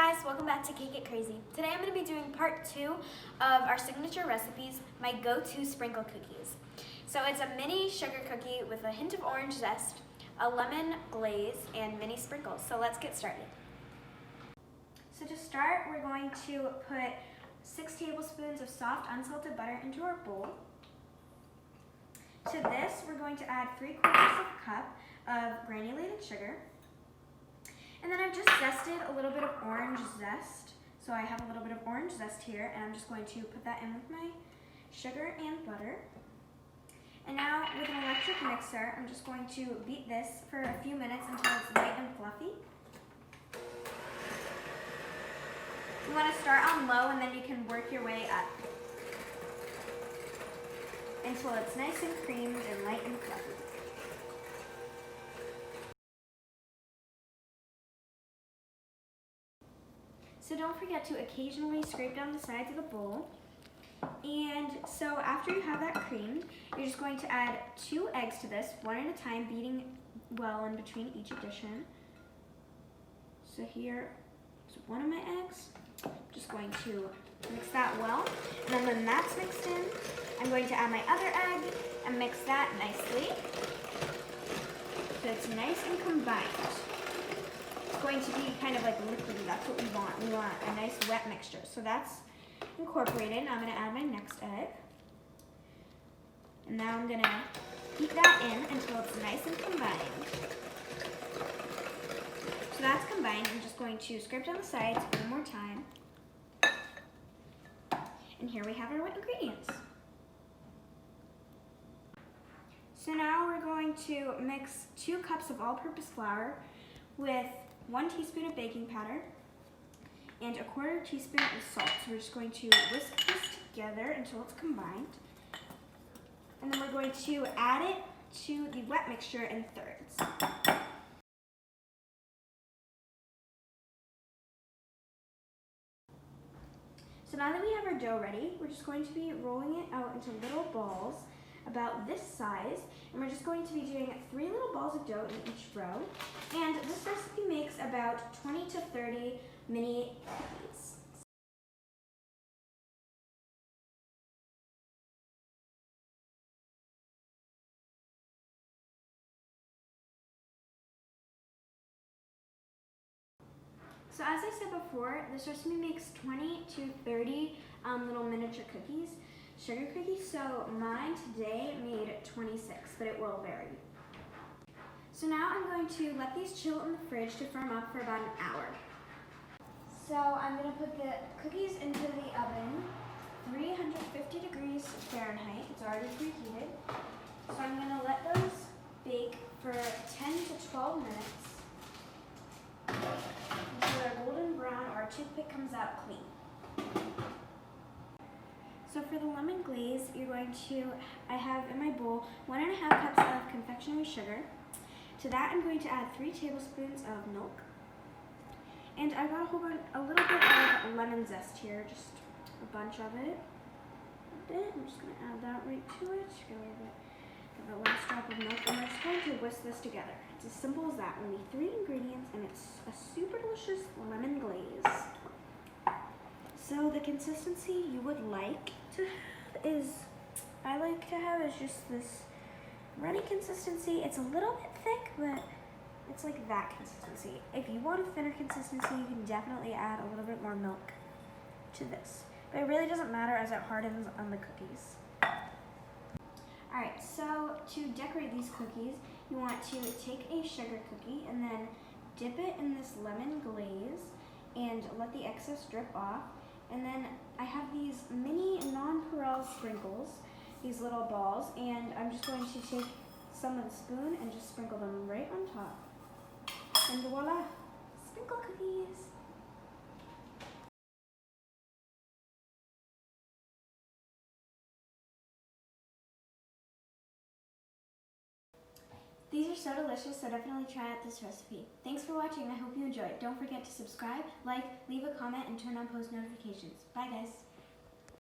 guys, welcome back to Cake It Crazy. Today I'm going to be doing part 2 of our signature recipes, my go-to sprinkle cookies. So it's a mini sugar cookie with a hint of orange zest, a lemon glaze, and mini sprinkles. So let's get started. So to start, we're going to put 6 tablespoons of soft unsalted butter into our bowl. To this, we're going to add 3/4 of a cup of granulated sugar. And then I've just zested a little bit of orange zest. So I have a little bit of orange zest here, and I'm just going to put that in with my sugar and butter. And now with an electric mixer, I'm just going to beat this for a few minutes until it's light and fluffy. You want to start on low, and then you can work your way up until it's nice and creamed and light and fluffy. So don't forget to occasionally scrape down the sides of the bowl. And so after you have that creamed, you're just going to add 2 eggs to this, one at a time, beating well in between each addition. So here is one of my eggs. I'm just going to mix that well. And then when that's mixed in, I'm going to add my other egg and mix that nicely. So it's nice and combined. It's going to be kind of like liquidy. That's what we want. We want a nice wet mixture. So that's incorporated. Now I'm going to add my next egg. And now I'm going to beat that in until it's nice and combined. So that's combined. I'm just going to scrape down the sides one more time. And here we have our wet ingredients. So now we're going to mix 2 cups of all-purpose flour with 1 teaspoon of baking powder and 1/4 teaspoon of salt. So we're just going to whisk this together until it's combined. And then we're going to add it to the wet mixture in thirds. So now that we have our dough ready, we're just going to be rolling it out into little balls about this size, and we're just going to be doing 3 little balls of dough in each row. And this recipe makes about 20 to 30 mini cookies. So as I said before, this recipe makes 20 to 30 little miniature cookies, sugar cookies. So mine today made 26, but it will vary. So now I'm going to let these chill in the fridge to firm up for about an hour. So I'm going to put the cookies into the oven, 350 degrees Fahrenheit. It's already preheated. So I'm going to let those bake for 10 to 12 minutes. Until they're golden brown or a toothpick comes out clean. So for the lemon glaze, I have in my bowl 1.5 cups of confectionery sugar. To that I'm going to add 3 tablespoons of milk. And I got a little bit of lemon zest here, just a bunch of it. I'm just going to add that right to it. Get a little bit of the last drop of milk, and we're just going to whisk this together. It's as simple as that. Only 3 ingredients, and it's a super delicious lemon glaze. So the consistency you would like to have is just this runny consistency. It's a little bit thick, but it's like that consistency. If you want a thinner consistency, you can definitely add a little bit more milk to this. But it really doesn't matter as it hardens on the cookies. Alright, so to decorate these cookies, you want to take a sugar cookie and then dip it in this lemon glaze and let the excess drip off. And then I have these mini nonpareil sprinkles, these little balls, and I'm just going to take some of the spoon and just sprinkle them right on top. And voila, sprinkle cookies. These are so delicious, so definitely try out this recipe. Thanks for watching. I hope you enjoyed. Don't forget to subscribe, like, leave a comment, and turn on post notifications. Bye, guys.